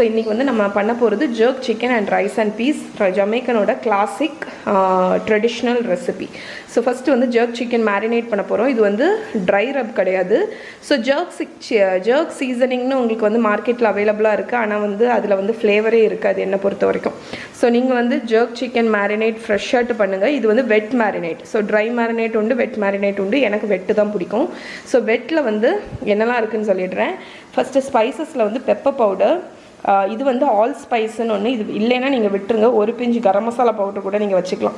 இன்றைக்கி வந்து நம்ம பண்ண போகிறது jerk chicken and rice and peas ஜமைக்கனோட classic traditional recipe. So first வந்து ஜர்க் சிக்கன் மேரினேட் பண்ண போகிறோம். இது வந்து ட்ரை ரப் கிடையாது. ஸோ ஜர்க் சீசனிங்னு உங்களுக்கு வந்து மார்க்கெட்டில் அவைலபிளாக இருக்குது. ஆனால் வந்து அதில் வந்து ஃப்ளேவரே இருக்காது என்னை பொறுத்த வரைக்கும். ஸோ நீங்கள் வந்து ஜர்க் சிக்கன் மேரினேட் ஃப்ரெஷ்ஷாட்டு பண்ணுங்கள். இது வந்து வெட் மேரினேட். ஸோ ட்ரை மேரினேட் உண்டு, வெட் மேரினேட் உண்டு. எனக்கு வெட்டு தான் பிடிக்கும். ஸோ வெட்டில் வந்து என்னெல்லாம் இருக்குதுன்னு சொல்லிடுறேன். ஃபஸ்ட்டு ஸ்பைசஸில் வந்து பெப்பர் பவுடர், இது வந்து ஆல் ஸ்பைஸ்ன்னு ஒன்று. இது இல்லைன்னா நீங்கள் விட்டுருங்க. ஒரு பிஞ்சு கரம் மசாலா பவுடர் கூட நீங்கள் வச்சுக்கலாம்.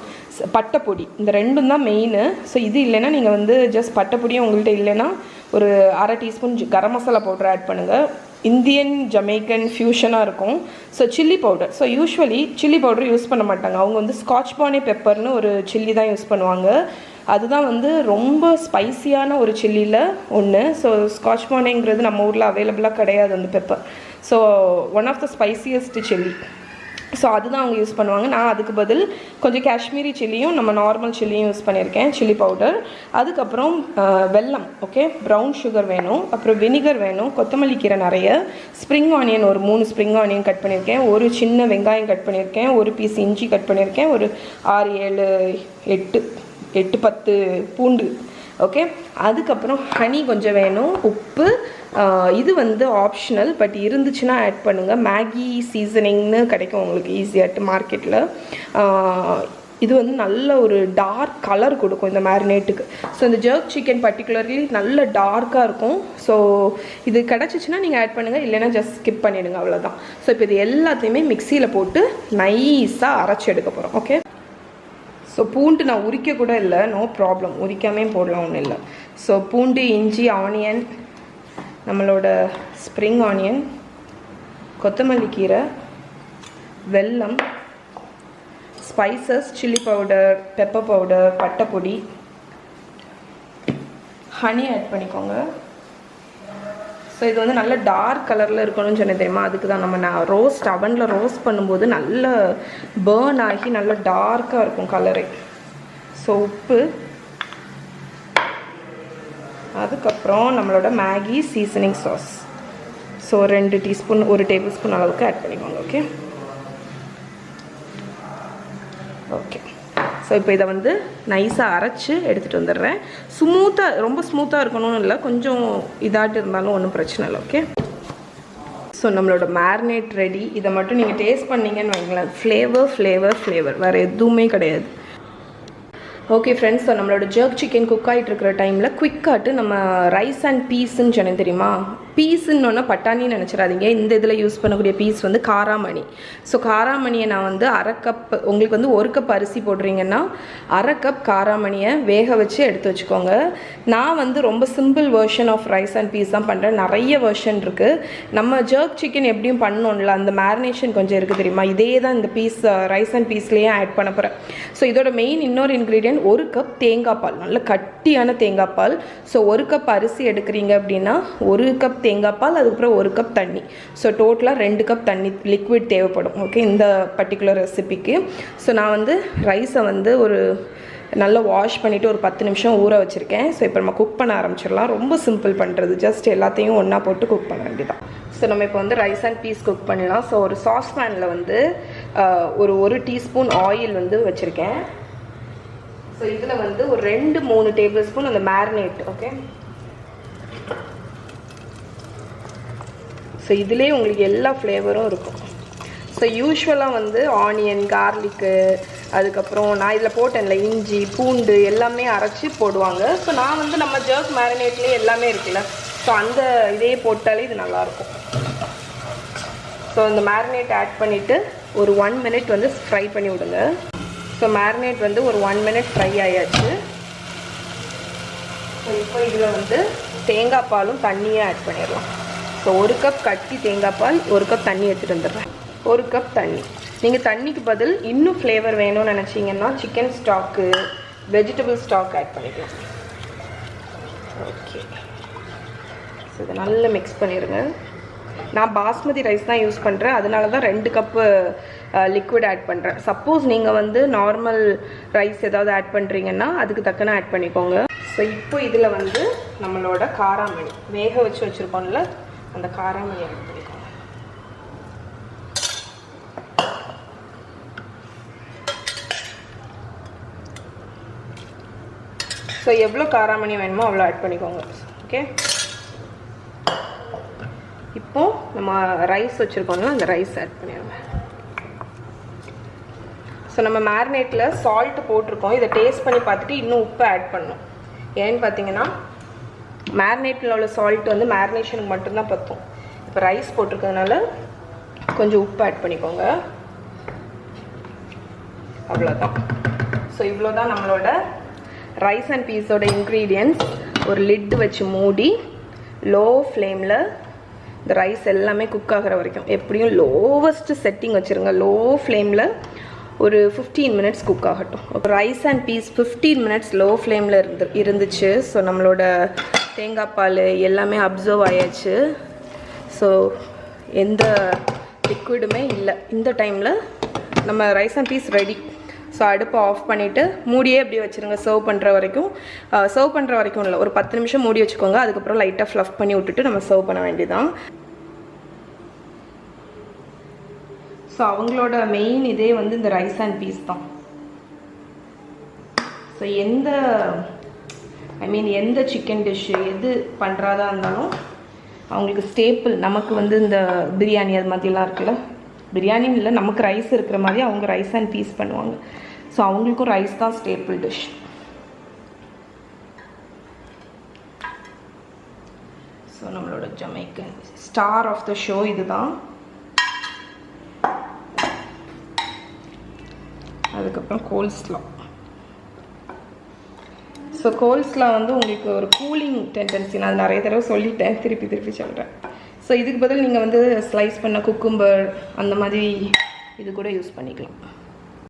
பட்டைப்பொடி, இந்த ரெண்டும் தான் மெயின். ஸோ இது இல்லைன்னா நீங்கள் வந்து ஜஸ்ட் பட்டைப்பொடியும் உங்கள்கிட்ட இல்லைன்னா ஒரு அரை teaspoon garam masala powder add பண்ணுங்கள். இந்தியன் ஜமைக்கன் ஃபியூஷனாக இருக்கும். So chilli powder. So usually chilli powder use பண்ண மாட்டாங்க. அவங்க வந்து ஸ்காட்ச் பானி பெப்பர்னு ஒரு சில்லி தான் யூஸ் பண்ணுவாங்க. அதுதான் வந்து ரொம்ப ஸ்பைசியான ஒரு சில்லியில் ஒன்று. ஸோ ஸ்காட்ச் பானிங்கிறது நம்ம ஊரில் அவைலபிளாக கிடையாது அந்த pepper. So one of the spiciest chilli. So அதுதான் அவங்க யூஸ் பண்ணுவாங்க. நான் அதுக்கு பதில் கொஞ்சம் காஷ்மீரி சில்லியும் நம்ம நார்மல் சில்லியும் யூஸ் பண்ணியிருக்கேன், சில்லி பவுடர். அதுக்கப்புறம் வெல்லம், ஓகே, ப்ரௌன் சுகர் வேணும், அப்புறம் வினிகர் வேணும், கொத்தமல்லி கீரை நிறைய, ஸ்ப்ரிங் ஆனியன் ஒரு 3 ஸ்ப்ரிங் ஆனியன் கட் பண்ணியிருக்கேன், ஒரு சின்ன வெங்காயம் கட் பண்ணியிருக்கேன், ஒரு பீஸ் இஞ்சி கட் பண்ணியிருக்கேன், ஒரு 6, 7, 8, 10 பூண்டு, ஓகே. அதுக்கப்புறம் ஹனி கொஞ்சம் வேணும், உப்பு. இது வந்து ஆப்ஷனல், பட் இருந்துச்சுன்னா ஆட் பண்ணுங்கள். மேகி சீசனிங்னு கிடைக்கும் உங்களுக்கு ஈஸியாகிட்டு மார்க்கெட்டில். இது வந்து நல்ல ஒரு டார்க் கலர் கொடுக்கும் இந்த மேரினேட்டுக்கு. ஸோ இந்த ஜர்க் சிக்கன் பர்டிகுலர்லி நல்ல டார்க்காக இருக்கும். ஸோ இது கிடச்சிச்சின்னா நீங்கள் ஆட் பண்ணுங்கள், இல்லைன்னா ஜஸ்ட் ஸ்கிப் பண்ணிவிடுங்க, அவ்வளோதான். ஸோ இப்போ இது எல்லாத்தையுமே மிக்சியில் போட்டு நைஸாக அரைச்சி எடுக்க போகிறோம், ஓகே. ஸோ பூண்டு நான் உரிக்க கூட இல்லை, நோ ப்ராப்ளம், உரிக்காமே போடலாம், ஒன்றும் இல்லை. ஸோ பூண்டு, இஞ்சி, ஆனியன், நம்மளோட ஸ்ப்ரிங் ஆனியன், கொத்தமல்லி கீரை, வெல்லம், spices, chilli powder, pepper powder, பட்டைப்பொடி, ஹனி ஆட் பண்ணிக்கோங்க. ஸோ இது வந்து நல்ல டார்க் கலரில் இருக்கணும்னு சொன்னேன் தெரியுமா, அதுக்கு தான் நம்ம ரோஸ்ட் அவனில் ரோஸ்ட் பண்ணும்போது நல்ல பேர்ன் ஆகி நல்ல டார்க்காக இருக்கும் கலரே. ஸோ உப்பு, அதுக்கப்புறம் நம்மளோட Maggi seasoning sauce. So 2 teaspoon, 1 table spoon அளவுக்கு ஆட் பண்ணிக்கோங்க, ஓகே. ஓகே, ஸோ இப்போ இதை வந்து நைஸாக அரைச்சி எடுத்துகிட்டு வந்துடுறேன். ஸ்மூத்தாக, ரொம்ப ஸ்மூத்தாக இருக்கணும்னு இல்லை, கொஞ்சம் இதாட்டு இருந்தாலும் ஒன்றும் பிரச்சனை இல்லை, ஓகே. ஸோ நம்மளோட மேரினேட் ரெடி. இதை மட்டும் நீங்கள் டேஸ்ட் பண்ணிங்கன்னு வைங்களேன், ஃப்ளேவர் வேறு எதுவுமே கிடையாது. ஓகே ஃப்ரெண்ட்ஸ், ஸோ நம்மளோட ஜர்க் சிக்கன் குக் ஆகிட்டு இருக்கிற டைமில் குயிக்காட்டு நம்ம ரைஸ் அண்ட் பீஸுன்னு சொன்னேன் தெரியுமா. பீஸுன்னு பட்டாணின்னு நினச்சிடாதீங்க. இந்த இதில் யூஸ் பண்ணக்கூடிய பீஸ் வந்து காராமணி. ஸோ காராமணியை நான் வந்து அரை கப், உங்களுக்கு வந்து 1 கப் அரிசி போடுறீங்கன்னா அரை கப் காராமணியை வேக வச்சு எடுத்து வச்சுக்கோங்க. நான் வந்து ரொம்ப simple version of rice and peas தான் பண்ணுறேன். நிறைய வெர்ஷன் இருக்குது. நம்ம ஜர்க் சிக்கன் எப்படியும் பண்ணோம்ல, அந்த மேரினேஷன் கொஞ்சம் இருக்குது தெரியுமா, இதே தான் இந்த பீஸ் ரைஸ் அண்ட் பீஸ்லேயே ஆட் பண்ண போகிறேன். ஸோ இதோட மெயின் இன்னொரு இன்க்ரீடியன்ட் 1 கப் தேங்காய் பால், நல்ல கட்டியான தேங்காய் பால். ஸோ 1 கப் அரிசி எடுக்கிறீங்க அப்படின்னா 1 கப் தேங்காய் பால், அதுக்கப்புறம் 1 கப் தண்ணி. ஸோ டோட்டலாக 2 கப் தண்ணி லிக்விட் தேவைப்படும், ஓகே, இந்த பர்டிகுலர் ரெசிபிக்கு. ஸோ நான் வந்து ரைஸை வந்து ஒரு நல்லா வாஷ் பண்ணிவிட்டு ஒரு 10 நிமிஷம் ஊற வச்சுருக்கேன். ஸோ இப்போ நம்ம குக் பண்ண ஆரம்பிச்சிடலாம். ரொம்ப சிம்பிள் பண்ணுறது, ஜஸ்ட் எல்லாத்தையும் ஒன்றா போட்டு குக் பண்ண வேண்டியதான். ஸோ நம்ம இப்போ வந்து ரைஸ் அண்ட் பீஸ் குக் பண்ணலாம். ஸோ ஒரு சாஸ்பேனில் வந்து ஒரு 1 டீஸ்பூன் ஆயில் வந்து வச்சுருக்கேன். ஸோ இதில் வந்து ஒரு 2-3 டேபிள் ஸ்பூன் அந்த மேரினேட், ஓகே. ஸோ இதிலே உங்களுக்கு எல்லா ஃப்ளேவரும் இருக்கும். ஸோ யூஸ்வலாக வந்து ஆனியன், கார்லிக்கு, அதுக்கப்புறம் நான் இதில் போட்டேன்ல இஞ்சி, பூண்டு எல்லாமே அரைச்சி போடுவாங்க. ஸோ நான் வந்து நம்ம ஜர்க் மேரினேட்லேயே எல்லாமே இருக்குல்ல, ஸோ அந்த இதே போட்டாலே இது நல்லாயிருக்கும். ஸோ இந்த மேரினேட் ஆட் பண்ணிவிட்டு ஒரு 1 மினிட் வந்து ஃப்ரை பண்ணி விடுங்க. ஸோ மேரினேட் வந்து ஒரு 1 மினிட் ஃப்ரை ஆயாச்சு. ஸோ இப்போ இதில் வந்து தேங்காய் பாலும் தண்ணியும் ஆட் பண்ணிடலாம். ஸோ 1 கப் கட்டி தேங்காய் பால், 1 கப் தண்ணி எடுத்துகிட்டு வந்துடுறேன். 1 கப் தண்ணி. நீங்கள் தண்ணிக்கு பதில் இன்னும் ஃப்ளேவர் வேணும்னு நினச்சிங்கன்னா chicken stock, vegetable stock add பண்ணிக்கலாம், ஓகே. ஸோ இதை நல்லா மிக்ஸ் பண்ணிடுங்க. நான் பாஸ்மதி ரைஸ் தான் யூஸ் பண்ணுறேன், அதனால தான் 2 கப்பு லிக்விட் ஆட் பண்ணுறேன். சப்போஸ் நீங்கள் வந்து நார்மல் ரைஸ் ஏதாவது ஆட் பண்ணுறீங்கன்னா அதுக்கு தக்கன ஆட் பண்ணிக்கோங்க. ஸோ இப்போ இதில் வந்து நம்மளோட காராமணி வேக வச்சு வச்சுருக்கோம்ல, அந்த காராமணி ஆட் பண்ணிக்கோங்க. ஸோ எவ்வளோ காராமணி வேணுமோ அவ்வளோ ஆட் பண்ணிக்கோங்க. ஓகே, இப்போது நம்ம ரைஸ் வச்சுருக்கோம்ல, அந்த ரைஸ் ஆட் பண்ணிடுங்க. ஸோ நம்ம மேரினேட்டில் சால்ட் போட்டிருக்கோம். இதை டேஸ்ட் பண்ணி பார்த்துட்டு இன்னும் உப்பு ஆட் பண்ணணும். ஏன்னு பார்த்தீங்கன்னா மேரினேட்டில் உள்ள சால்ட் வந்து மேரினேஷனுக்கு மட்டும்தான் பற்றும். இப்போ ரைஸ் போட்டிருக்கிறதுனால கொஞ்சம் உப்பு ஆட் பண்ணிக்கோங்க. அவ்வளோதான். ஸோ இவ்வளோ தான் நம்மளோட ரைஸ் அண்ட் பீஸோட இன்க்ரீடியன்ட்ஸ். ஒரு லிட்டு வச்சு மூடி லோ ஃப்ளேமில் இந்த ரைஸ் எல்லாமே குக் ஆகிற வரைக்கும், எப்படியும் லோவஸ்ட்டு செட்டிங் வச்சுருங்க. லோ ஃப்ளேமில் ஒரு 15 மினிட்ஸ் குக் ஆகட்டும். Rice and peas 15 minutes low ஃப்ளேமில் இருந்துச்சு. ஸோ நம்மளோட தேங்காய் பால் எல்லாமே அப்சர்வ் ஆயாச்சு. ஸோ எந்த லிக்விடுமே இல்லை. இந்த டைமில் நம்ம rice and peas ready. So அடுப்பை ஆஃப் பண்ணிவிட்டு மூடியே அப்படியே வச்சுருங்க. சர்வ் பண்ணுற வரைக்கும் இல்லை, ஒரு 10 நிமிஷம் மூடி வச்சுக்கோங்க. அதுக்கப்புறம் லைட்டாக ஃப்ளஃப் பண்ணி விட்டுட்டு நம்ம சர்வ் பண்ண வேண்டியதான். ஸோ அவங்களோட மெயின் இதே வந்து இந்த ரைஸ் அண்ட் பீஸ் தான். ஸோ எந்த சிக்கன் டிஷ்ஷு எது பண்ணுறதா இருந்தாலும் அவங்களுக்கு ஸ்டேப்பிள். நமக்கு வந்து இந்த பிரியாணி அது மாதிரிலாம் இருக்குல்ல, பிரியாணின்னு இல்லை, நமக்கு ரைஸ் இருக்கிற மாதிரி அவங்க ரைஸ் அண்ட் பீஸ் பண்ணுவாங்க. ஸோ அவங்களுக்கும் ரைஸ் தான் ஸ்டேப்பிள் டிஷ். ஸோ நம்மளோட Jamaican star of the show இதுதான். அதுக்கப்புறம் கோல்ஸ்லா. ஸோ கோல்ஸ்லா வந்து உங்களுக்கு ஒரு கூலிங் டெண்டன்சி. நான் நிறைய தடவை சொல்லிட்டேன், திருப்பி சொல்கிறேன். ஸோ இதுக்கு பதில் நீங்கள் வந்து ஸ்லைஸ் பண்ண குக்கும்பர் அந்த மாதிரி இது கூட யூஸ் பண்ணிக்கலாம்.